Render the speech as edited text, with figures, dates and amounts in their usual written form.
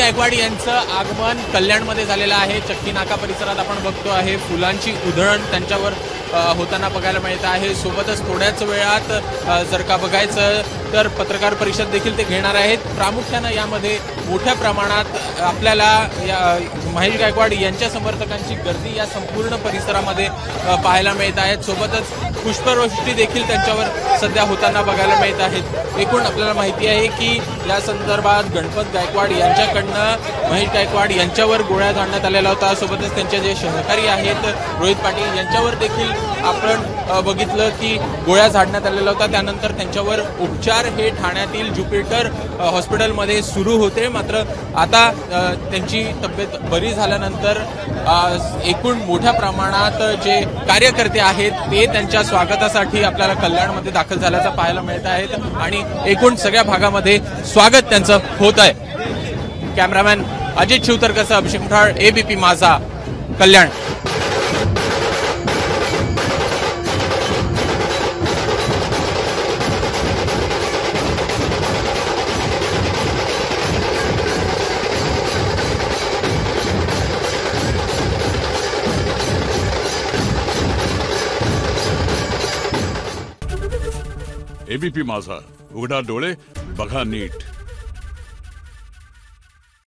गायकवाड यांचं आगमन कल्याणमध्ये झालेलं आहे। चक्की नाका परिसरात आपण बघतो आहे फुलांची उधळण त्यांच्यावर होताना बघायला मिळत आहे। सोबतच थोड्याच वेळात जर का बघायचं तर पत्रकार परिषद देखील ते घेणार आहेत। प्रामुख्याने यामध्ये मोठ्या प्रमाणात आपल्याला महेश गायकवाड यांच्या समर्थकांची गर्दी या संपूर्ण परिसरामध्ये पाहायला मिळत आहे। सोबतच पुष्पवृष्टी देखील त्यांच्यावर सध्या होताना बघायला मिळत आहे। एकूण आपल्याला माहिती आहे की या संदर्भात गणपत गायकवाड यांच्याकडनं महेश गायकवाड यांच्यावर गोळ्या झाडण्यात आलेला होता। सोबतच त्यांचे जे सहकारी आहेत रोहित पाटील यांच्यावर देखील आपण बघितलं की गोळ्या झाडण्यात आलेला होता। त्यानंतर त्यांच्यावर उपचार हे ठाण्यातील ज्युपिटर हॉस्पिटलमध्ये सुरू होते। मात्र आता त्यांची तब्येत बरी झाल्यानंतर एकूण मोठ्या प्रमाणात जे कार्यकर्ते आहेत ते त्यांच्या स्वागतासाठी आपल्याला कल्याणमध्ये दाखल झाल्याचं पाहायला मिळत आहेत आणि एकूण सगळ्या भागामध्ये स्वागत त्यांचं होत आहे। कॅमेरामॅन अजित शिवतरकरसह अभिषेक मुठाळ, एबीपी माझा, कल्याण। एबीपी माझा, उघडा डोळे बघा नीट।